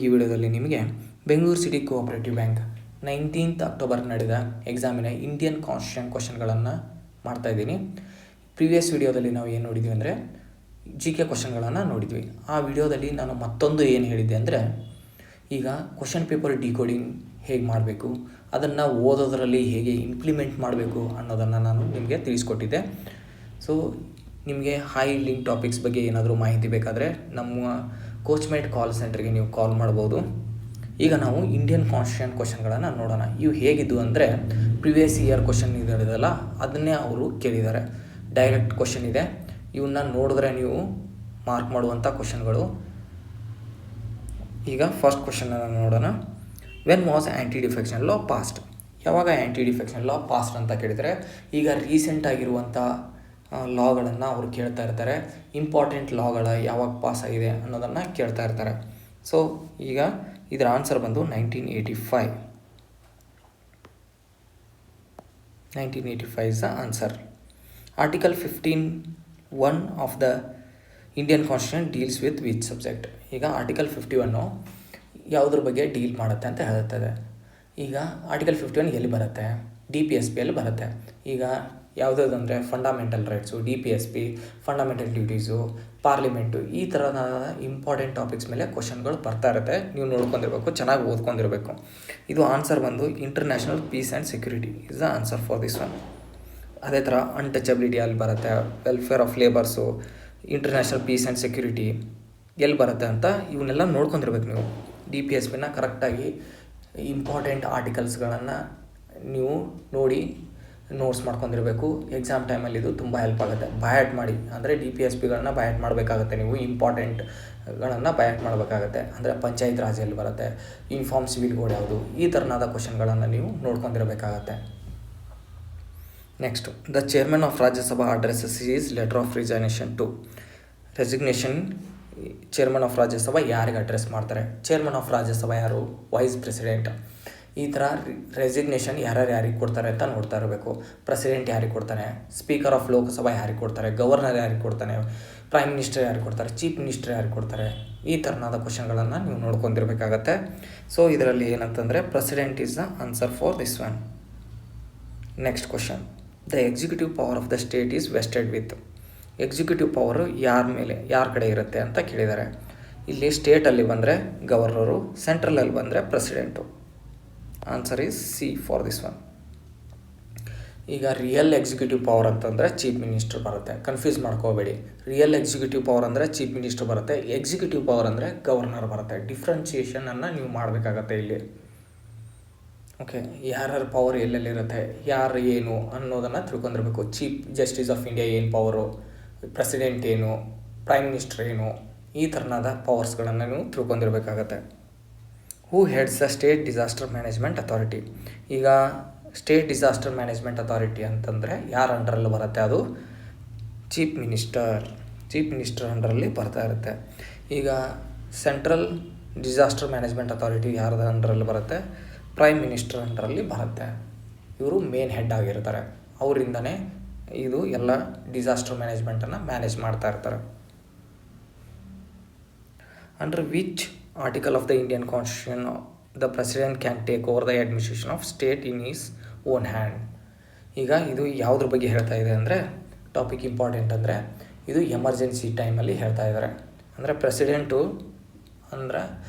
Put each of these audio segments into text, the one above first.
ಈ ವಿಡಿಯೋದಲ್ಲಿ ನಿಮಗೆ Bengaluru city cooperative bank 19th October ನಡೆದ ಎಕ್ಸಾಮಿನ ಇಂಡಿಯನ್ ಕಾನ್ಸ್ಟಿಟ್ಯೂಷನ್ ಕ್ವಶನ್ಗಳನ್ನು ಮಾಡ್ತಾ ಇದ್ದೀನಿ. ಪ್ರೀವಿಯಸ್ ವಿಡಿಯೋದಲ್ಲಿ ನಾವು ಏನು ನೋಡಿದ್ವಿ ಅಂದರೆ GK ಕ್ವಶನ್ಗಳನ್ನು ನೋಡಿದ್ವಿ. ಆ ವಿಡಿಯೋದಲ್ಲಿ ನಾನು ಮತ್ತೊಂದು ಏನು ಹೇಳಿದ್ದೆ ಅಂದರೆ, ಈಗ ಕ್ವಶನ್ ಪೇಪರ್ ಡಿಕೋಡಿಂಗ್ ಹೇಗೆ ಮಾಡಬೇಕು, ಅದನ್ನು ಓದೋದರಲ್ಲಿ ಹೇಗೆ ಇಂಪ್ಲಿಮೆಂಟ್ ಮಾಡಬೇಕು ಅನ್ನೋದನ್ನು ನಾನು ನಿಮಗೆ ತಿಳಿಸ್ಕೊಟ್ಟಿದ್ದೆ. ಸೊ ನಿಮಗೆ ಹೈ ಲಿಂಕ್ ಟಾಪಿಕ್ಸ್ ಬಗ್ಗೆ ಏನಾದರೂ ಮಾಹಿತಿ ಬೇಕಾದರೆ ನಮ್ಮ ಕೋಚ್ಮೇಟ್ ಕಾಲ್ ಸೆಂಟರ್ಗೆ ನೀವು ಕಾಲ್ ಮಾಡ್ಬೋದು. ಈಗ ನಾವು ಇಂಡಿಯನ್ ಕಾನ್ಸ್ಟಿಟ್ಯೂಷನ್ ಕ್ವಶನ್ಗಳನ್ನು ನೋಡೋಣ. ಇವು ಹೇಗಿದ್ದು ಅಂದರೆ, ಪ್ರಿವಿಯಸ್ ಇಯರ್ ಕ್ವಶನ್ ಇದೆಯಲ್ಲ ಅದನ್ನೇ ಅವರು ಕೇಳಿದ್ದಾರೆ. ಡೈರೆಕ್ಟ್ ಕ್ವಶನ್ ಇದೆ. ಇವನ್ನ ನೋಡಿದ್ರೆ ನೀವು ಮಾರ್ಕ್ ಮಾಡುವಂಥ ಕ್ವಶನ್ಗಳು. ಈಗ ಫಸ್ಟ್ ಕ್ವಶನನ್ನು ನೋಡೋಣ. When was anti defection law past? ಯಾವಾಗ ಆ್ಯಂಟಿ ಡಿಫೆಕ್ಷನ್ ಲಾ ಪಾಸ್ಟ್ ಅಂತ ಕೇಳಿದರೆ, ಈಗ ರೀಸೆಂಟ್ ಆಗಿರುವಂಥ ಲಾಗಳನ್ನು ಅವರು ಕೇಳ್ತಾ ಇರ್ತಾರೆ. ಇಂಪಾರ್ಟೆಂಟ್ ಲಾಗಳ ಯಾವಾಗ ಪಾಸ್ ಆಗಿದೆ ಅನ್ನೋದನ್ನು ಕೇಳ್ತಾ ಇರ್ತಾರೆ. ಸೊ ಈಗ ಇದರ ಆನ್ಸರ್ ಬಂದು 1985 is the answer. Article 15(1) of the Indian constitution deals with which subject? ಈಗ ಆರ್ಟಿಕಲ್ 51 ಯಾವುದ್ರ ಬಗ್ಗೆ ಡೀಲ್ ಮಾಡುತ್ತೆ ಅಂತ ಹೇಳ್ತದೆ. ಈಗ ಆರ್ಟಿಕಲ್ 51 ಎಲ್ಲಿ ಬರುತ್ತೆ? DPSPಯಲ್ಲಿ ಬರುತ್ತೆ. ಈಗ ಯಾವುದಾದ್ರು ಅಂದರೆ fundamental rights, DPSP, fundamental duties, parliament, ಈ ಥರದ ಇಂಪಾರ್ಟೆಂಟ್ ಟಾಪಿಕ್ಸ್ ಮೇಲೆ ಕ್ವಶನ್ಗಳು ಬರ್ತಾ ಇರುತ್ತೆ. ನೀವು ನೋಡ್ಕೊಂಡಿರ್ಬೇಕು, ಚೆನ್ನಾಗಿ ಓದ್ಕೊಂಡಿರಬೇಕು. ಇದು ಆನ್ಸರ್ ಬಂದು international peace and security is the answer for this one. ಅದೇ ಥರ ಅನ್ಟಚಬಿಲಿಟಿ ಅಲ್ಲಿ ಬರುತ್ತೆ, welfare of labours, international peace and security ಎಲ್ಲಿ ಬರುತ್ತೆ ಅಂತ ಇವನ್ನೆಲ್ಲ ನೋಡ್ಕೊಂಡಿರ್ಬೇಕು ನೀವು. DPSPನ ಕರೆಕ್ಟಾಗಿ ಇಂಪಾರ್ಟೆಂಟ್ ಆರ್ಟಿಕಲ್ಸ್ಗಳನ್ನು ನೀವು ನೋಡಿ ನೋಟ್ಸ್ ಮಾಡ್ಕೊಂಡಿರಬೇಕು. ಎಕ್ಸಾಮ್ ಟೈಮಲ್ಲಿ ಇದು ತುಂಬ ಹೆಲ್ಪ್ ಆಗುತ್ತೆ. ಬಯಾಟ್ ಮಾಡಿ, ಅಂದರೆ DPSPಗಳನ್ನ ಬಯಾಟ್ ಮಾಡಬೇಕಾಗುತ್ತೆ. ನೀವು ಇಂಪಾರ್ಟೆಂಟ್ಗಳನ್ನು ಬಯಾಟ್ ಮಾಡಬೇಕಾಗತ್ತೆ. ಅಂದರೆ ಪಂಚಾಯತ್ ರಾಜ್ ಎಲ್ಲಿ ಬರುತ್ತೆ, ಯೂನಿಫಾರ್ಮ್ ಸಿವಿಲ್ ಕೋಡ್ ಯಾವುದು, ಈ ಥರನಾದ ಕ್ವಶನ್ಗಳನ್ನು ನೀವು ನೋಡ್ಕೊಂಡಿರಬೇಕಾಗತ್ತೆ. Next, the chairman of Rajya Sabha addresses his letter of resignation to? Resignation chairman of Rajya Sabha ಯಾರಿಗೆ ಅಡ್ರೆಸ್ ಮಾಡ್ತಾರೆ? ಚೇರ್ಮನ್ ಆಫ್ ರಾಜ್ಯಸಭಾ ಯಾರು? Vice president. ಈ ಥರ ರೆಸಿಗ್ನೇಷನ್ ಯಾರಿಗೆ ಕೊಡ್ತಾರೆ ಅಂತ ನೋಡ್ತಾ ಇರಬೇಕು. ಪ್ರೆಸಿಡೆಂಟ್ ಯಾರಿಗೆ ಕೊಡ್ತಾನೆ, ಸ್ಪೀಕರ್ ಆಫ್ ಲೋಕಸಭಾ ಯಾರಿಗೆ ಕೊಡ್ತಾರೆ, ಗವರ್ನರ್ ಯಾರಿಗೆ ಕೊಡ್ತಾನೆ, ಪ್ರೈಮ್ ಮಿನಿಸ್ಟರ್ ಯಾರಿಗೆ ಕೊಡ್ತಾರೆ, ಚೀಫ್ ಮಿನಿಸ್ಟರ್ ಯಾರಿಗೆ ಕೊಡ್ತಾರೆ, ಈ ಥರನಾದ ಕ್ವಶನ್ಗಳನ್ನು ನೀವು ನೋಡ್ಕೊಂಡಿರಬೇಕಾಗತ್ತೆ. ಸೊ ಇದರಲ್ಲಿ ಏನಂತಂದರೆ president is the answer for this one. Next question, the executive power of the state is vested with? Executive power ಯಾರ ಕಡೆ ಇರುತ್ತೆ ಅಂತ ಕೇಳಿದ್ದಾರೆ. ಇಲ್ಲಿ ಸ್ಟೇಟಲ್ಲಿ ಬಂದರೆ ಗವರ್ನರು, ಸೆಂಟ್ರಲಲ್ಲಿ ಬಂದರೆ president. Answer is C for this one. ಈಗ ರಿಯಲ್ ಎಕ್ಸಿಕ್ಯೂಟಿವ್ ಪವರ್ ಅಂತಂದರೆ ಚೀಫ್ ಮಿನಿಸ್ಟರ್ ಬರುತ್ತೆ. ಕನ್ಫ್ಯೂಸ್ ಮಾಡ್ಕೋಬೇಡಿ. ರಿಯಲ್ ಎಕ್ಸಿಕ್ಯೂಟಿವ್ ಪವರ್ ಅಂದರೆ ಚೀಫ್ ಮಿನಿಸ್ಟರ್ ಬರುತ್ತೆ, ಎಕ್ಸಿಕ್ಯೂಟಿವ್ ಪವರ್ ಅಂದರೆ ಗವರ್ನರ್ ಬರುತ್ತೆ. ಡಿಫ್ರೆನ್ಸಿಯೇಷನನ್ನು ನೀವು ಮಾಡಬೇಕಾಗತ್ತೆ ಇಲ್ಲಿ. ಓಕೆ, ಯಾರ್ಯಾರ ಪವರ್ ಎಲ್ಲೆಲ್ಲಿರುತ್ತೆ, ಯಾರು ಏನು ಅನ್ನೋದನ್ನು ತಿಳ್ಕೊಂಡಿರಬೇಕು. ಚೀಫ್ ಜಸ್ಟಿಸ್ ಆಫ್ ಇಂಡಿಯಾ ಏನು ಪವರು, ಪ್ರೆಸಿಡೆಂಟ್ ಏನು, ಪ್ರೈಮ್ ಮಿನಿಸ್ಟರ್ ಏನು, ಈ ಥರನಾದ ಪವರ್ಸ್ಗಳನ್ನು ನೀವು ತಿಳ್ಕೊಂಡಿರಬೇಕಾಗತ್ತೆ. Who heads the state disaster management authority? ಈಗ ಸ್ಟೇಟ್ ಡಿಸಾಸ್ಟರ್ ಮ್ಯಾನೇಜ್ಮೆಂಟ್ ಅಥಾರಿಟಿ ಅಂತಂದರೆ ಯಾರ ಅಂಡರಲ್ಲಿ ಬರುತ್ತೆ? ಅದು ಚೀಫ್ ಮಿನಿಸ್ಟರ್ ಅಂಡರಲ್ಲಿ ಬರ್ತಾ ಇರುತ್ತೆ. ಈಗ ಸೆಂಟ್ರಲ್ ಡಿಸಾಸ್ಟರ್ ಮ್ಯಾನೇಜ್ಮೆಂಟ್ ಅಥಾರಿಟಿ ಯಾರದ ಅಂಡರಲ್ಲಿ ಬರುತ್ತೆ? ಪ್ರೈಮ್ ಮಿನಿಸ್ಟರ್ ಅಂಡರಲ್ಲಿ ಬರುತ್ತೆ. ಇವರು ಮೇನ್ ಹೆಡ್ ಆಗಿರ್ತಾರೆ. ಅವರಿಂದನೇ ಇದು ಎಲ್ಲ ಡಿಸಾಸ್ಟರ್ ಮ್ಯಾನೇಜ್ಮೆಂಟನ್ನು ಮ್ಯಾನೇಜ್ ಮಾಡ್ತಾ ಇರ್ತಾರೆ. Under which article of the Indian constitution the president can take over the administration of state in is own hand? ಈಗ ಇದು ಯಾವುದ್ರ ಬಗ್ಗೆ ಹೇಳ್ತಾ ಇದೆ ಅಂದರೆ, ಟಾಪಿಕ್ ಇಂಪಾರ್ಟೆಂಟ್ ಅಂದರೆ ಇದು ಎಮರ್ಜೆನ್ಸಿ ಟೈಮಲ್ಲಿ ಹೇಳ್ತಾ ಇದ್ದಾರೆ. ಅಂದರೆ ಪ್ರೆಸಿಡೆಂಟು ಅಂದರೆ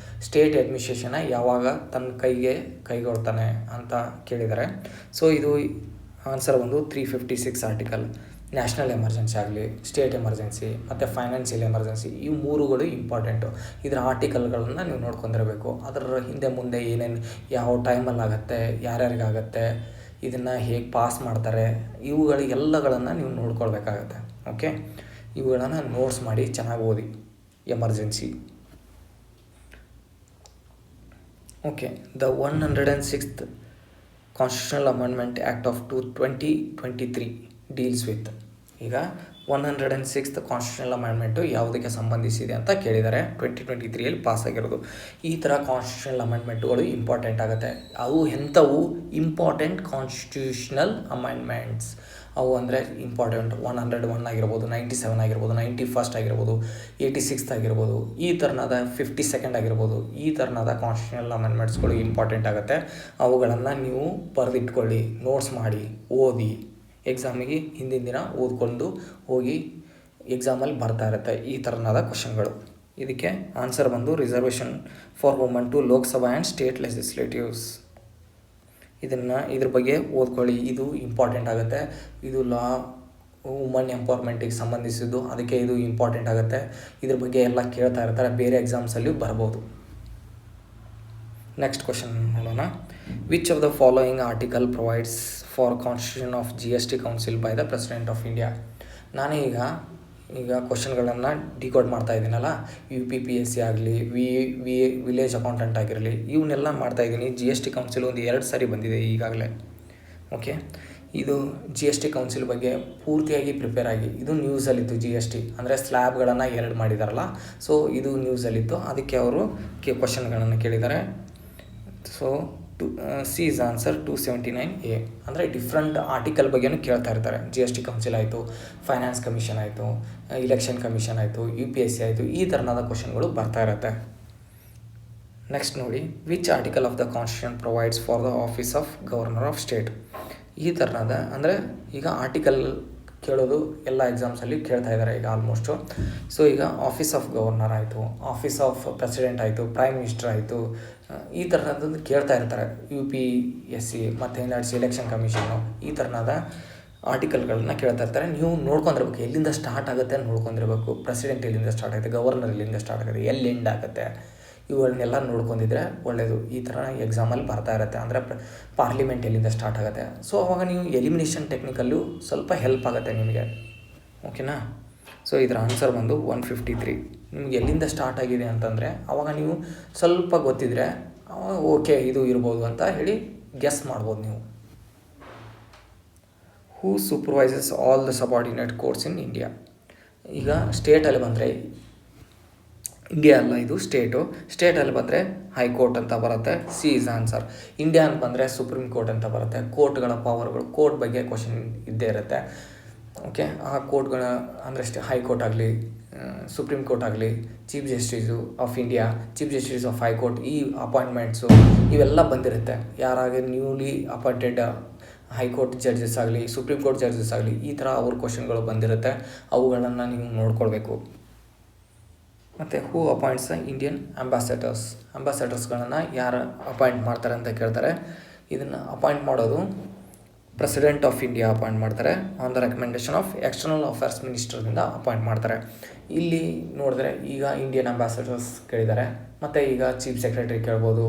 ಸ್ಟೇಟ್ ಅಡ್ಮಿನಿಸ್ಟ್ರೇಷನ್ನ ಯಾವಾಗ ತನ್ನ ಕೈಗೊಳ್ತಾನೆ ಅಂತ ಕೇಳಿದ್ದಾರೆ. ಸೊ ಇದು ಆನ್ಸರ್ ಒಂದು 356 ಆರ್ಟಿಕಲ್. ನ್ಯಾಷನಲ್ ಎಮರ್ಜೆನ್ಸಿ ಆಗಲಿ, ಸ್ಟೇಟ್ ಎಮರ್ಜೆನ್ಸಿ ಮತ್ತು ಫೈನಾನ್ಷಿಯಲ್ ಎಮರ್ಜೆನ್ಸಿ, ಈ ಮೂರುಗಳು ಇಂಪಾರ್ಟೆಂಟು. ಇದರ ಆರ್ಟಿಕಲ್ಗಳನ್ನು ನೀವು ನೋಡ್ಕೊಂಡಿರಬೇಕು. ಅದರ ಹಿಂದೆ ಮುಂದೆ ಏನೇನು ಯಾವ ಟೈಮಲ್ಲಿ ಆಗುತ್ತೆ, ಯಾರ್ಯಾರಿಗಾಗತ್ತೆ, ಇದನ್ನು ಹೇಗೆ ಪಾಸ್ ಮಾಡ್ತಾರೆ, ಇವುಗಳಿಗೆಲ್ಲಗಳನ್ನು ನೀವು ನೋಡ್ಕೊಳ್ಬೇಕಾಗತ್ತೆ. ಓಕೆ, ಇವುಗಳನ್ನು ನೋಟ್ಸ್ ಮಾಡಿ ಚೆನ್ನಾಗಿ ಓದಿ. Emergency. Okay, the 106th constitutional amendment act of 2023 deals with? ಈಗ 106th ಕಾನ್ಸ್ಟಿಟ್ಯೂಷನಲ್ ಅಮೆಂಡ್ಮೆಂಟು ಯಾವುದಕ್ಕೆ ಸಂಬಂಧಿಸಿದೆ ಅಂತ ಕೇಳಿದ್ದಾರೆ. 2023ಯಲ್ಲಿ ಪಾಸ್ ಆಗಿರೋದು. ಈ ಥರ ಕಾನ್ಸ್ಟಿಟ್ಯೂಷನಲ್ ಅಮೆಂಡ್ಮೆಂಟ್ಗಳು ಇಂಪಾರ್ಟೆಂಟ್ ಆಗುತ್ತೆ. ಅವು ಎಂಥವು? ಇಂಪಾರ್ಟೆಂಟ್ ಕಾನ್ಸ್ಟಿಟ್ಯೂಷನಲ್ ಅಮೆಂಡ್ಮೆಂಟ್ಸ್ ಅವು ಅಂದರೆ ಇಂಪಾರ್ಟೆಂಟ್ 101 ಆಗಿರ್ಬೋದು, 97 ಆಗಿರ್ಬೋದು, 91 ಆಗಿರ್ಬೋದು, 86 ಆಗಿರ್ಬೋದು, ಈ ಥರನಾದ 52 ಆಗಿರ್ಬೋದು, ಈ ಥರನಾದ ಕಾನ್ಸ್ಟಿಟ್ಯೂಷನಲ್ ಅಮೆಂಡ್ಮೆಂಟ್ಸ್ಗಳು ಇಂಪಾರ್ಟೆಂಟ್ ಆಗುತ್ತೆ. ಅವುಗಳನ್ನು ನೀವು ಬರೆದಿಟ್ಕೊಳ್ಳಿ, ನೋಟ್ಸ್ ಮಾಡಿ, ಓದಿ, ಎಕ್ಸಾಮಿಗೆ ಹಿಂದಿನ ದಿನ ಓದ್ಕೊಂಡು ಹೋಗಿ ಎಕ್ಸಾಮಲ್ಲಿ ಬರ್ತಾ ಇರುತ್ತೆ ಈ ಥರನಾದ ಕ್ವಶನ್ಗಳು. ಇದಕ್ಕೆ ಆನ್ಸರ್ ಬಂದು reservation for woman to Lok Sabha and state legislatives. ಇದ್ರ ಬಗ್ಗೆ ಓದ್ಕೊಳ್ಳಿ, ಇದು ಇಂಪಾರ್ಟೆಂಟ್ ಆಗುತ್ತೆ. ಇದು ಲಾ ವುಮನ್ ಎಂಪವರ್ಮೆಂಟಿಗೆ ಸಂಬಂಧಿಸಿದ್ದು, ಅದಕ್ಕೆ ಇದು ಇಂಪಾರ್ಟೆಂಟ್ ಆಗುತ್ತೆ. ಇದ್ರ ಬಗ್ಗೆ ಎಲ್ಲ ಕೇಳ್ತಾ ಇರ್ತಾರೆ, ಬೇರೆ ಎಕ್ಸಾಮ್ಸಲ್ಲಿಯೂ ಬರ್ಬೋದು. ನೆಕ್ಸ್ಟ್ ಕ್ವಶನ್ ನೋಡೋಣ. Which of the following article provides for constitution of GST council by the president of India? ನಾನು ಈಗ ಕ್ವಶನ್ಗಳನ್ನು ಡಿಕೋಡ್ ಮಾಡ್ತಾ ಇದ್ದೀನಲ್ಲ, UPPSC ಆಗಲಿ, ವಿಲೇಜ್ ಅಕೌಂಟೆಂಟ್ ಆಗಿರಲಿ, ಇವನ್ನೆಲ್ಲ ಮಾಡ್ತಾಯಿದ್ದೀನಿ. GST ಕೌನ್ಸಿಲ್ ಒಂದು 2 ಸಾರಿ ಬಂದಿದೆ ಈಗಾಗಲೇ. ಓಕೆ, ಇದು GST ಕೌನ್ಸಿಲ್ ಬಗ್ಗೆ ಪೂರ್ತಿಯಾಗಿ ಪ್ರಿಪೇರ್ ಆಗಿ, ಇದು ನ್ಯೂಸಲ್ಲಿತ್ತು. GST ಅಂದರೆ ಸ್ಲ್ಯಾಬ್ಗಳನ್ನು 2 ಮಾಡಿದಾರಲ್ಲ, ಸೊ ಇದು ನ್ಯೂಸಲ್ಲಿತ್ತು. ಅದಕ್ಕೆ ಅವರು ಕ್ವಶನ್ಗಳನ್ನು ಕೇಳಿದ್ದಾರೆ. So C is answer 279A. ಅಂದರೆ ಡಿಫ್ರೆಂಟ್ ಆರ್ಟಿಕಲ್ ಬಗ್ಗೆನೂ ಕೇಳ್ತಾ ಇರ್ತಾರೆ. GST ಕೌನ್ಸಿಲ್ ಆಯಿತು, ಫೈನಾನ್ಸ್ ಕಮಿಷನ್ ಆಯಿತು, ಇಲೆಕ್ಷನ್ ಕಮಿಷನ್ ಆಯಿತು, UPSC ಆಯಿತು, ಈ ಥರನಾದ ಕ್ವಶನ್ಗಳು ಬರ್ತಾ ಇರುತ್ತೆ. ನೆಕ್ಸ್ಟ್ ನೋಡಿ, which article of the constitution provides for the office of governor of state? ಈ ಥರನಾದ ಅಂದರೆ ಈಗ ಆರ್ಟಿಕಲ್ ಕೇಳೋದು ಎಲ್ಲ ಎಕ್ಸಾಮ್ಸಲ್ಲಿ ಕೇಳ್ತಾ ಇದ್ದಾರೆ ಈಗ ಆಲ್ಮೋಸ್ಟು. ಸೊ ಈಗ ಆಫೀಸ್ ಆಫ್ ಗವರ್ನರ್ ಆಯಿತು, ಆಫೀಸ್ ಆಫ್ ಪ್ರೆಸಿಡೆಂಟ್ ಆಯಿತು, ಪ್ರೈಮ್ ಮಿನಿಸ್ಟರ್ ಆಯಿತು, ಈ ಥರನಾದೊಂದು ಕೇಳ್ತಾ ಇರ್ತಾರೆ. UPSC ಮತ್ತು ಎಲೆಕ್ಷನ್ ಕಮಿಷನ್ನು, ಈ ಥರನಾದ ಆರ್ಟಿಕಲ್ಗಳನ್ನ ಕೇಳ್ತಾ ಇರ್ತಾರೆ. ನೀವು ನೋಡ್ಕೊಂಡಿರ್ಬೇಕು, ಎಲ್ಲಿಂದ ಸ್ಟಾರ್ಟ್ ಆಗುತ್ತೆ ನೋಡ್ಕೊಂಡಿರ್ಬೇಕು. ಪ್ರೆಸಿಡೆಂಟ್ ಎಲ್ಲಿಂದ ಸ್ಟಾರ್ಟ್ ಆಗುತ್ತೆ, ಗವರ್ನರ್ ಎಲ್ಲಿಂದ ಸ್ಟಾರ್ಟ್ ಆಗುತ್ತೆ, ಎಲ್ಲಿ ಎಂಡ್ ಆಗುತ್ತೆ, ಇವುಗಳನ್ನೆಲ್ಲ ನೋಡ್ಕೊಂಡಿದ್ರೆ ಒಳ್ಳೆಯದು. ಈ ಥರ ಎಕ್ಸಾಮಲ್ಲಿ ಬರ್ತಾ ಇರುತ್ತೆ. ಅಂದರೆ ಪಾರ್ಲಿಮೆಂಟ್ ಎಲ್ಲಿಂದ ಸ್ಟಾರ್ಟ್ ಆಗುತ್ತೆ. ಸೊ ಅವಾಗ ನೀವು ಎಲಿಮಿನೇಷನ್ ಟೆಕ್ನಿಕಲ್ಲೂ ಸ್ವಲ್ಪ ಹೆಲ್ಪ್ ಆಗುತ್ತೆ ನಿಮಗೆ. ಓಕೆನಾ? ಸೊ ಇದರ ಆನ್ಸರ್ ಬಂದು 153. ನಿಮ್ಗೆ ಎಲ್ಲಿಂದ ಸ್ಟಾರ್ಟ್ ಆಗಿದೆ ಅಂತಂದರೆ ಅವಾಗ ನೀವು ಸ್ವಲ್ಪ ಗೊತ್ತಿದ್ರೆ ಓಕೆ ಇದು ಇರ್ಬೋದು ಅಂತ ಹೇಳಿ ಗೆಸ್ ಮಾಡ್ಬೋದು ನೀವು. Who supervises all the subordinate courts in India? ಈಗ ಸ್ಟೇಟಲ್ಲಿ ಬಂದರೆ, ಇಂಡಿಯಾ ಅಲ್ಲ ಇದು ಸ್ಟೇಟಲ್ಲಿ ಬಂದರೆ ಹೈಕೋರ್ಟ್ ಅಂತ ಬರುತ್ತೆ. C is answer. ಇಂಡಿಯಾ ಅಂತ ಬಂದರೆ ಸುಪ್ರೀಂ ಕೋರ್ಟ್ ಅಂತ ಬರುತ್ತೆ. ಕೋರ್ಟ್ಗಳ ಪವರ್ಗಳು, ಕೋರ್ಟ್ ಬಗ್ಗೆ ಕ್ವಶನ್ ಇದ್ದೇ ಇರುತ್ತೆ. ಓಕೆ, ಆ ಕೋರ್ಟ್ಗಳ ಅಂದರೆ ಹೈಕೋರ್ಟ್ ಆಗಲಿ, ಸುಪ್ರೀಂ ಕೋರ್ಟ್ ಆಗಲಿ, chief justice of India, chief justice of high court, ಈ ಅಪಾಯಿಂಟ್ಮೆಂಟ್ಸು ಇವೆಲ್ಲ ಬಂದಿರುತ್ತೆ. ಯಾರಾಗಿ ನ್ಯೂಲಿ ಅಪಾಯಿಂಟೆಡ್ ಹೈಕೋರ್ಟ್ ಜಡ್ಜಸ್ ಆಗಲಿ, ಸುಪ್ರೀಂ ಕೋರ್ಟ್ ಜಡ್ಜಸ್ ಆಗಲಿ, ಈ ಥರ ಅವ್ರ ಕ್ವಶನ್ಗಳು ಬಂದಿರುತ್ತೆ. ಅವುಗಳನ್ನು ನೀವು ನೋಡ್ಕೊಳ್ಬೇಕು. ಮತ್ತು ಹೂ ಅಪಾಯಿಂಟ್ಸ್ ಇಂಡಿಯನ್ ಅಂಬಾಸಡರ್ಸ್ಗಳನ್ನು ಯಾರು ಅಪಾಯಿಂಟ್ ಮಾಡ್ತಾರೆ ಅಂತ ಕೇಳ್ತಾರೆ. ಇದನ್ನು ಅಪಾಯಿಂಟ್ ಮಾಡೋದು ಪ್ರೆಸಿಡೆಂಟ್ ಆಫ್ ಇಂಡಿಯಾ ಅಪಾಯಿಂಟ್ ಮಾಡ್ತಾರೆ. On the recommendation of external affairs ಮಿನಿಸ್ಟರ್ದಿಂದ ಅಪಾಯಿಂಟ್ ಮಾಡ್ತಾರೆ. ಇಲ್ಲಿ ನೋಡಿದ್ರೆ ಈಗ ಇಂಡಿಯನ್ ಅಂಬಾಸಡರ್ಸ್ ಕೇಳಿದ್ದಾರೆ, ಮತ್ತು ಈಗ ಚೀಫ್ ಸೆಕ್ರೆಟರಿ ಕೇಳ್ಬೋದು.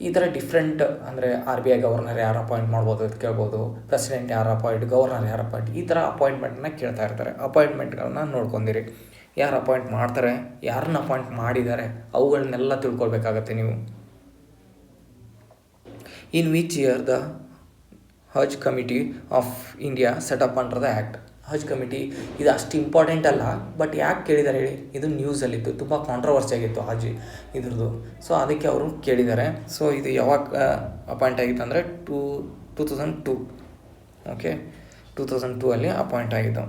ಈ ಥರ ಡಿಫ್ರೆಂಟ್ ಅಂದರೆ RBI ಗವರ್ನರ್ ಯಾರು ಅಪಾಯಿಂಟ್ ಮಾಡ್ಬೋದು ಅಂತ ಕೇಳ್ಬೋದು, ಪ್ರೆಸಿಡೆಂಟ್ ಯಾರು ಅಪಾಯಿಂಟ್, ಗವರ್ನರ್ ಯಾರು ಅಪಾಯಿಂಟ್, ಈ ಥರ ಅಪಾಯಿಂಟ್ಮೆಂಟನ್ನ ಕೇಳ್ತಾ ಇರ್ತಾರೆ. ಅಪಾಯಿಂಟ್ಮೆಂಟ್ಗಳನ್ನ ನೋಡ್ಕೊಂಡಿರಿ, ಯಾರು ಅಪಾಯಿಂಟ್ ಮಾಡ್ತಾರೆ, ಯಾರನ್ನ ಅಪಾಯಿಂಟ್ ಮಾಡಿದ್ದಾರೆ, ಅವುಗಳನ್ನೆಲ್ಲ ತಿಳ್ಕೊಳ್ಬೇಕಾಗತ್ತೆ ನೀವು. In which year the Haj committee of India setup under the act? Haj committee ಇದು ಅಷ್ಟು ಇಂಪಾರ್ಟೆಂಟ್ ಅಲ್ಲ, ಬಟ್ ಯಾಕೆ ಕೇಳಿದ್ದಾರೆ ಹೇಳಿ? ಇದು ನ್ಯೂಸಲ್ಲಿತ್ತು, ತುಂಬ ಕಾಂಟ್ರವರ್ಸಿ ಆಗಿತ್ತು ಹಜ್ ಇದ್ರದ್ದು. ಸೊ ಅದಕ್ಕೆ ಅವರು ಕೇಳಿದ್ದಾರೆ. ಸೊ ಇದು ಯಾವಾಗ ಅಪಾಯಿಂಟ್ ಆಗಿತ್ತು ಅಂದರೆ 2002. ಓಕೆ, 2002 ಅಲ್ಲಿ ಅಪಾಯಿಂಟ್ ಆಗಿದ್ದು.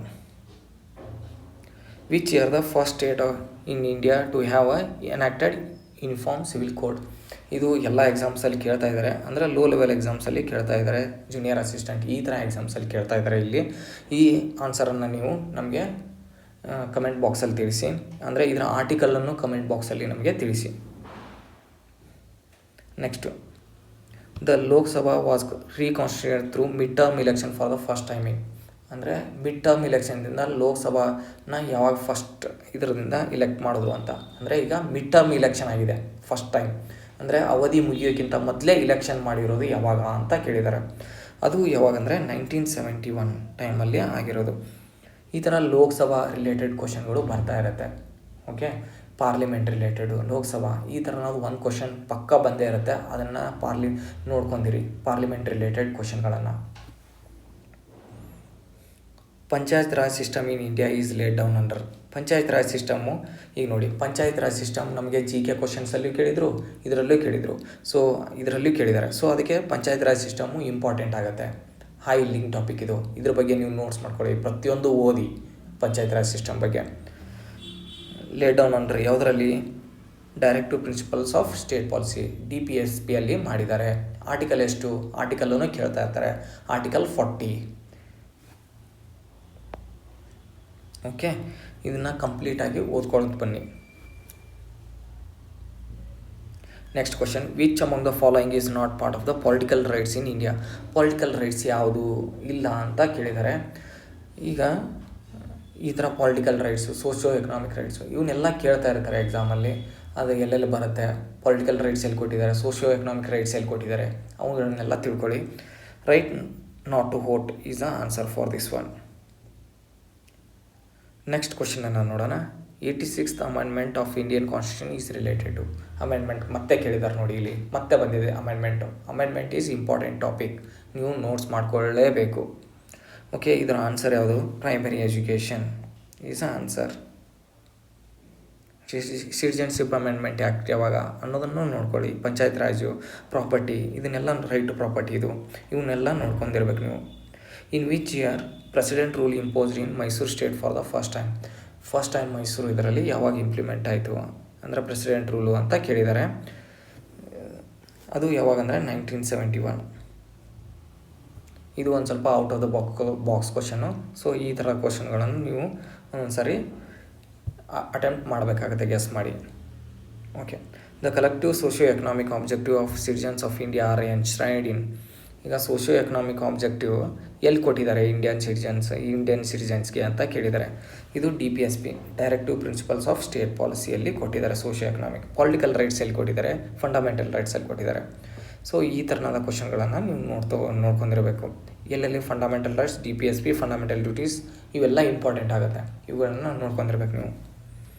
Which year the first state in India to have enacted uniform civil code? ಇದು ಎಲ್ಲ ಎಕ್ಸಾಮ್ಸಲ್ಲಿ ಕೇಳ್ತಾ ಇದ್ದಾರೆ. ಅಂದರೆ ಲೋ ಲೆವೆಲ್ ಎಕ್ಸಾಮ್ಸಲ್ಲಿ ಕೇಳ್ತಾ ಇದ್ದಾರೆ, ಜೂನಿಯರ್ ಅಸಿಸ್ಟೆಂಟ್ ಈ ಥರ ಎಕ್ಸಾಮ್ಸಲ್ಲಿ ಕೇಳ್ತಾ ಇದ್ದಾರೆ. ಇಲ್ಲಿ ಈ ಆನ್ಸರನ್ನು ನೀವು ನಮಗೆ ಕಮೆಂಟ್ ಬಾಕ್ಸಲ್ಲಿ ತಿಳಿಸಿ. ಅಂದರೆ ಇದರ ಆರ್ಟಿಕಲನ್ನು ಕಮೆಂಟ್ ಬಾಕ್ಸಲ್ಲಿ ನಮಗೆ ತಿಳಿಸಿ. Next, the Lok Sabha was reconstituted through mid term election for the first timing. ಅಂದರೆ ಮಿಡ್ ಟರ್ಮ್ ಇಲೆಕ್ಷನ್ದಿಂದ ಲೋಕಸಭಾನ ಯಾವಾಗ ಫಸ್ಟ್ ಇದರಿಂದ ಇಲೆಕ್ಟ್ ಮಾಡೋದು ಅಂತ. ಅಂದರೆ ಈಗ ಮಿಡ್ ಟರ್ಮ್ ಇಲೆಕ್ಷನ್ ಆಗಿದೆ ಫಸ್ಟ್ ಟೈಮ್, ಅಂದರೆ ಅವಧಿ ಮುಗಿಯೋಕ್ಕಿಂತ ಮೊದಲೇ ಇಲೆಕ್ಷನ್ ಮಾಡಿರೋದು ಯಾವಾಗ ಅಂತ ಕೇಳಿದ್ದಾರೆ. ಅದು ಯಾವಾಗಂದರೆ 1971 ಟೈಮಲ್ಲಿ ಆಗಿರೋದು. ಈ ಥರ ಲೋಕಸಭಾ ರಿಲೇಟೆಡ್ ಕ್ವಶನ್ಗಳು ಬರ್ತಾ ಇರುತ್ತೆ. ಓಕೆ, ಪಾರ್ಲಿಮೆಂಟ್ ರಿಲೇಟೆಡು, ಲೋಕಸಭಾ ಈ ಥರ ನಾವು ಒಂದು ಕ್ವಶನ್ ಪಕ್ಕ ಬಂದೇ ಇರುತ್ತೆ. ಅದನ್ನು ನೋಡ್ಕೊಂಡಿರಿ, ಪಾರ್ಲಿಮೆಂಟ್ ರಿಲೇಟೆಡ್ ಕ್ವಶನ್ಗಳನ್ನು. Panchayat raj system in India is laid down under? Panchayat raj system ಈಗ ನೋಡಿ, ಪಂಚಾಯತ್ ರಾಜ್ ಸಿಸ್ಟಮ್ ನಮಗೆ GK ಕ್ವಶನ್ಸಲ್ಲೂ ಕೇಳಿದರು, ಇದರಲ್ಲೂ ಕೇಳಿದರು. ಸೊ ಇದರಲ್ಲೂ ಕೇಳಿದ್ದಾರೆ. ಸೊ ಅದಕ್ಕೆ ಪಂಚಾಯತ್ ರಾಜ್ ಸಿಸ್ಟಮ್ಮು ಇಂಪಾರ್ಟೆಂಟ್ ಆಗುತ್ತೆ. ಹೈ ಲಿಂಕ್ ಟಾಪಿಕ್ ಇದು. ಇದ್ರ ಬಗ್ಗೆ ನೀವು ನೋಟ್ಸ್ ಮಾಡ್ಕೊಳ್ಳಿ, ಪ್ರತಿಯೊಂದು ಓದಿ ಪಂಚಾಯತ್ ರಾಜ್ ಸಿಸ್ಟಮ್ ಬಗ್ಗೆ. ಲೇಟ್ ಡೌನ್ ಅಂದರೆ ಯಾವುದರಲ್ಲಿ? Directive principles of state policy, DPSPಯಲ್ಲಿ ಮಾಡಿದ್ದಾರೆ. ಆರ್ಟಿಕಲ್ ಎಷ್ಟು? ಆರ್ಟಿಕಲ್ಲೂ ಕೇಳ್ತಾ ಇರ್ತಾರೆ, ಆರ್ಟಿಕಲ್ 40. ಓಕೆ, ಇದನ್ನು ಕಂಪ್ಲೀಟಾಗಿ ಓದ್ಕೊಳ್ಳೋದು ಬನ್ನಿ. Next question, which among the following is not part of the political rights in India? Political rights ಯಾವುದು ಇಲ್ಲ ಅಂತ ಕೇಳಿದ್ದಾರೆ. ಈಗ ಈ ಥರ political rights, socio economic rights ಇವನ್ನೆಲ್ಲ ಕೇಳ್ತಾ ಇರ್ತಾರೆ ಎಕ್ಸಾಮಲ್ಲಿ. ಅದು ಎಲ್ಲೆಲ್ಲಿ ಬರುತ್ತೆ, ಪೊಲಿಟಿಕಲ್ ರೈಟ್ಸ್ ಎಲ್ಲಿ ಕೊಟ್ಟಿದ್ದಾರೆ, ಸೋಷಿಯೋ ಎಕನಾಮಿಕ್ ರೈಟ್ಸ್ ಎಲ್ಲಿ ಕೊಟ್ಟಿದ್ದಾರೆ, ಅವುಗಳನ್ನೆಲ್ಲ ತಿಳ್ಕೊಳ್ಳಿ. Right not to vote is a answer for this one. Next ಕ್ವಶನನ್ನು ನೋಡೋಣ. 86th amendment of Indian constitution is related to. Amendment ಮತ್ತೆ ಕೇಳಿದ್ದಾರೆ ನೋಡಿ, ಇಲ್ಲಿ ಮತ್ತೆ ಬಂದಿದೆ amendment. Amendment is important topic, ನೀವು ನೋಟ್ಸ್ ಮಾಡ್ಕೊಳ್ಳೇಬೇಕು. ಓಕೆ, ಇದರ ಆನ್ಸರ್ ಯಾವುದು? Primary education is answer. Citizenship amendment act ಯಾವಾಗ ಅನ್ನೋದನ್ನು ನೋಡ್ಕೊಳ್ಳಿ. ಪಂಚಾಯತ್ ರಾಜು, ಪ್ರಾಪರ್ಟಿ, ಇದನ್ನೆಲ್ಲ ರೈಟ್ ಟು ಪ್ರಾಪರ್ಟಿ ಇವನ್ನೆಲ್ಲ ನೋಡ್ಕೊಂಡಿರ್ಬೇಕು ನೀವು. In which year president rule imposed in Mysuru state for the first time Mysuru ಇದರಲ್ಲಿ ಯಾವಾಗ ಇಂಪ್ಲಿಮೆಂಟ್ ಆಯಿತು ಅಂದರೆ ಪ್ರೆಸಿಡೆಂಟ್ ರೂಲು ಅಂತ ಕೇಳಿದ್ದಾರೆ. ಅದು ಯಾವಾಗಂದರೆ 1971. ಇದು ಒಂದು ಸ್ವಲ್ಪ out of the box question. So ಈ ಥರ ಕ್ವಶನ್ಗಳನ್ನು ನೀವು ಒಂದೊಂದು ಸಾರಿ ಅಟೆಂಪ್ಟ್ ಮಾಡಬೇಕಾಗುತ್ತೆ, ಗೆಸ್ ಮಾಡಿ. Okay, the collective socio economic objective of citizens of India are enshrined in. ಈಗ ಸೋಷಿಯೋ ಎಕನಾಮಿಕ್ ಆಬ್ಜೆಕ್ಟಿವ್ ಎಲ್ಲಿ ಕೊಟ್ಟಿದ್ದಾರೆ ಇಂಡಿಯನ್ ಸಿಟಿಜನ್ಸ್ಗೆ ಅಂತ ಕೇಳಿದ್ದಾರೆ. ಇದು DPSP, directive principles of state ಪಾಲಿಸಿಯಲ್ಲಿ ಕೊಟ್ಟಿದ್ದಾರೆ. ಸೋಷಿಯೋ ಎಕನಾಮಿಕ್, ಪೊಲಿಟಿಕಲ್ ರೈಟ್ಸ್ ಎಲ್ಲಿ ಕೊಟ್ಟಿದ್ದಾರೆ, ಫಂಡಮೆಂಟಲ್ ರೈಟ್ಸ್ ಎಲ್ಲಿ ಕೊಟ್ಟಿದ್ದಾರೆ. ಸೊ ಈ ಥರನಾದ ಕ್ವಶನ್ಗಳನ್ನು ನೀವು ನೋಡ್ಕೊಂಡಿರಬೇಕು. ಎಲ್ಲೆಲ್ಲಿ fundamental rights, DPSP, fundamental duties ಇವೆಲ್ಲ ಇಂಪಾರ್ಟೆಂಟ್ ಆಗುತ್ತೆ, ಇವುಗಳನ್ನು ನೋಡ್ಕೊಂಡಿರ್ಬೇಕು ನೀವು.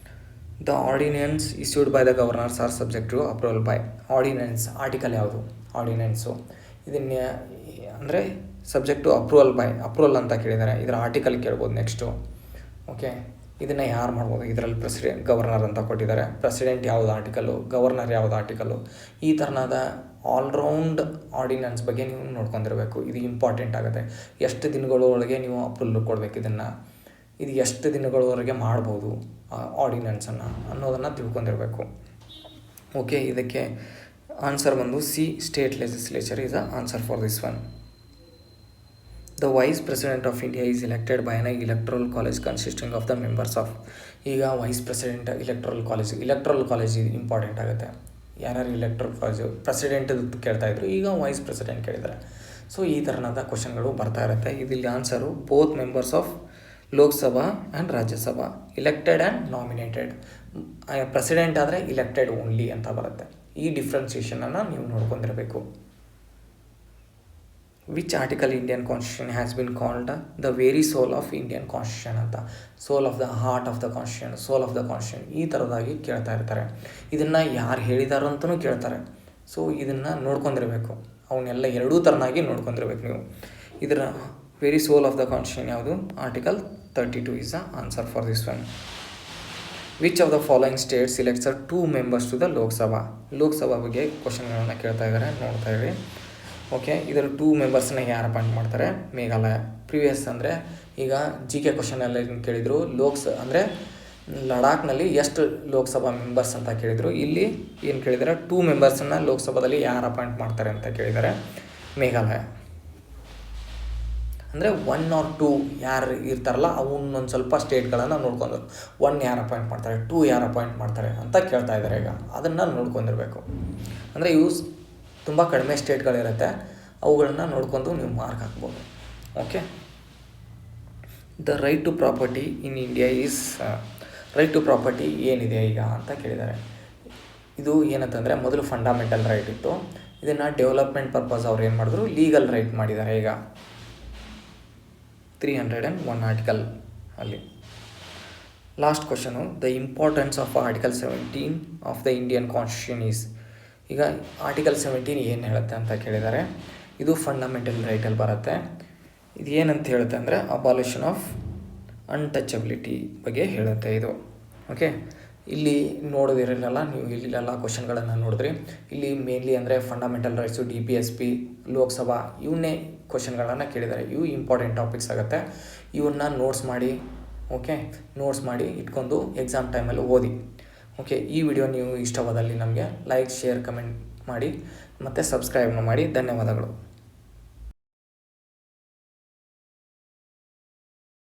The ordinance issued by the governors are subject to approval by. Ordinance article ಯಾವುದು? ಆರ್ಡಿನೆನ್ಸು ಇದನ್ನ ಅಂದರೆ ಸಬ್ಜೆಕ್ಟ್ ಟು ಅಪ್ರೂವಲ್ ಅಂತ ಕೇಳಿದ್ದಾರೆ. ಇದರ ಆರ್ಟಿಕಲ್ ಕೇಳ್ಬೋದು ನೆಕ್ಸ್ಟು. ಓಕೆ, ಇದನ್ನು ಯಾರು ಮಾಡ್ಬೋದು? ಇದರಲ್ಲಿ ಗವರ್ನರ್ ಅಂತ ಕೊಟ್ಟಿದ್ದಾರೆ. ಪ್ರೆಸಿಡೆಂಟ್ ಯಾವುದು ಆರ್ಟಿಕಲು, ಗವರ್ನರ್ ಯಾವುದು ಆರ್ಟಿಕಲು, ಈ ಥರನಾದ ಆಲ್ರೌಂಡ್ ಆರ್ಡಿನೆನ್ಸ್ ಬಗ್ಗೆ ನೀವು ನೋಡ್ಕೊಂಡಿರಬೇಕು. ಇದು ಇಂಪಾರ್ಟೆಂಟ್ ಆಗುತ್ತೆ. ಎಷ್ಟು ದಿನಗಳೊಳಗೆ ನೀವು ಅಪ್ರೂವಲ್ ಕೊಡಬೇಕು, ಇದು ಎಷ್ಟು ದಿನಗಳವರೆಗೆ ಮಾಡ್ಬೋದು ಆರ್ಡಿನೆನ್ಸನ್ನು ಅನ್ನೋದನ್ನು ತಿಳ್ಕೊಂಡಿರಬೇಕು. ಓಕೆ, ಇದಕ್ಕೆ ಆನ್ಸರ್ ಬಂದು C, state legislature is a answer for this one. The vice president of India is elected by an electoral college consisting of the members of. ಈಗ vice president electoral college important ಆಗುತ್ತೆ. ಯಾರ್ಯಾರು electoral college president ಕೇಳ್ತಾಯಿದ್ರು, ಈಗ vice president ಕೇಳಿದ್ದಾರೆ. So ಈ ಥರನಾದ ಕ್ವಶನ್ಗಳು ಬರ್ತಾ ಇರುತ್ತೆ. ಇದಿಲ್ಲಿ answer both members of Lok Sabha and Rajya Sabha, elected and nominated. President ಆದರೆ ಇಲೆಕ್ಟೆಡ್ ಓನ್ಲಿ ಅಂತ ಬರುತ್ತೆ. ಈ ಡಿಫ್ರೆನ್ಸಿಯೇಷನನ್ನು ನೀವು ನೋಡ್ಕೊಂಡಿರಬೇಕು. Which article Indian constitution has been called the very soul of Indian constitution ಅಂತ. Soul of the heart of the constitution, soul of the constitution ಈ ಥರದಾಗಿ ಕೇಳ್ತಾ ಇರ್ತಾರೆ. ಇದನ್ನು ಯಾರು ಹೇಳಿದಾರೋ ಅಂತಲೂ ಕೇಳ್ತಾರೆ. ಸೊ ಇದನ್ನು ನೋಡ್ಕೊಂಡಿರಬೇಕು. ಅವನ್ನೆಲ್ಲ ಎರಡೂ ಥರನಾಗಿ ನೋಡ್ಕೊಂಡಿರ್ಬೇಕು ನೀವು. ಇದರ very soul of the constitution ಯಾವುದು? Article 32 is the answer for this one. Which of the following state selects 2 members to the Lok Sabha ಬಗ್ಗೆ ಕ್ವಶನ್ಗಳನ್ನು ಕೇಳ್ತಾ ಇದ್ದಾರೆ, ನೋಡ್ತಾ ಇರಿ. ಓಕೆ, ಇದರ 2 ಮೆಂಬರ್ಸ್ನ ಯಾರು ಅಪಾಯಿಂಟ್ ಮಾಡ್ತಾರೆ? ಮೇಘಾಲಯ. ಪ್ರಿವಿಯಸ್ ಅಂದರೆ ಈಗ GK ಕ್ವಶನಲ್ಲಿ ಕೇಳಿದರು, ಅಂದರೆ ಲಡಾಖ್ನಲ್ಲಿ ಎಷ್ಟು ಲೋಕಸಭಾ ಮೆಂಬರ್ಸ್ ಅಂತ ಕೇಳಿದರು. ಇಲ್ಲಿ ಏನು ಕೇಳಿದ್ದಾರೆ? 2 ಮೆಂಬರ್ಸನ್ನು ಲೋಕಸಭಾದಲ್ಲಿ ಯಾರು ಅಪಾಯಿಂಟ್ ಮಾಡ್ತಾರೆ ಅಂತ ಕೇಳಿದ್ದಾರೆ. ಮೇಘಾಲಯ ಅಂದರೆ 1 or 2 ಯಾರು ಇರ್ತಾರಲ್ಲ ಅವನ್ನೊಂದು ಸ್ವಲ್ಪ ಸ್ಟೇಟ್ಗಳನ್ನು ನೋಡ್ಕೊಂಡ್ರು. 1 ಯಾರು ಅಪಾಯಿಂಟ್ ಮಾಡ್ತಾರೆ, 2 ಯಾರು ಅಪಾಯಿಂಟ್ ಮಾಡ್ತಾರೆ ಅಂತ ಕೇಳ್ತಾ ಇದ್ದಾರೆ. ಈಗ ಅದನ್ನು ನೋಡ್ಕೊಂಡಿರಬೇಕು. ಅಂದರೆ ಇವು ತುಂಬ ಕಡಿಮೆ ಸ್ಟೇಟ್ಗಳಿರುತ್ತೆ, ಅವುಗಳನ್ನು ನೋಡ್ಕೊಂಡು ನೀವು ಮಾರ್ಕ್ ಹಾಕ್ಬೋದು. Okay, the right to property in India is right to property ಏನಿದೆ ಈಗ ಅಂತ ಕೇಳಿದ್ದಾರೆ. ಇದು ಏನಂತಂದರೆ ಮೊದಲು ಫಂಡಮೆಂಟಲ್ ರೈಟ್ ಇತ್ತು, ಇದನ್ನು ಡೆವಲಪ್ಮೆಂಟ್ ಪರ್ಪಸ್ ಅವ್ರು ಏನು ಮಾಡಿದ್ರು, ಲೀಗಲ್ ರೈಟ್ ಮಾಡಿದ್ದಾರೆ. ಈಗ 301 ಆರ್ಟಿಕಲ್ ಅಲ್ಲಿ. Last question, the importance of article 17 of the Indian constitution is. ಈಗ ಆರ್ಟಿಕಲ್ 17 ಏನು ಹೇಳುತ್ತೆ ಅಂತ ಕೇಳಿದ್ದಾರೆ. ಇದು ಫಂಡಮೆಂಟಲ್ ರೈಟಲ್ಲಿ ಬರುತ್ತೆ. ಇದು ಏನಂತ ಹೇಳುತ್ತೆ ಅಂದರೆ ಅಬಾಲಿಷನ್ ಆಫ್ ಅನ್ಟಚಬಿಲಿಟಿ ಬಗ್ಗೆ ಹೇಳುತ್ತೆ ಇದು. ಓಕೆ, ಇಲ್ಲಿ ನೋಡೋದಿರಲಿಲ್ಲ, ನೀವು ಇಲ್ಲೆಲ್ಲ ಕ್ವಶನ್ಗಳನ್ನು ನೋಡಿದ್ರಿ. ಇಲ್ಲಿ ಮೇನ್ಲಿ ಅಂದರೆ ಫಂಡಮೆಂಟಲ್ ರೈಟ್ಸು, DPSP, ಲೋಕಸಭಾ ಇವನ್ನೇ ಕ್ವಶನ್ಗಳನ್ನು ಕೇಳಿದ್ದಾರೆ. ಇವು ಇಂಪಾರ್ಟೆಂಟ್ ಟಾಪಿಕ್ಸ್ ಆಗುತ್ತೆ. ಇವನ್ನ ನೋಟ್ಸ್ ಮಾಡಿ, ಓಕೆ, ನೋಟ್ಸ್ ಮಾಡಿ ಇಟ್ಕೊಂಡು ಎಕ್ಸಾಮ್ ಟೈಮಲ್ಲಿ ಓದಿ. ಓಕೆ, ಈ ವಿಡಿಯೋ ನೀವು ಇಷ್ಟವಾದಲ್ಲಿ ನಮಗೆ ಲೈಕ್, ಶೇರ್, ಕಮೆಂಟ್ ಮಾಡಿ ಮತ್ತು ಸಬ್ಸ್ಕ್ರೈಬ್ನ ಮಾಡಿ. ಧನ್ಯವಾದಗಳು.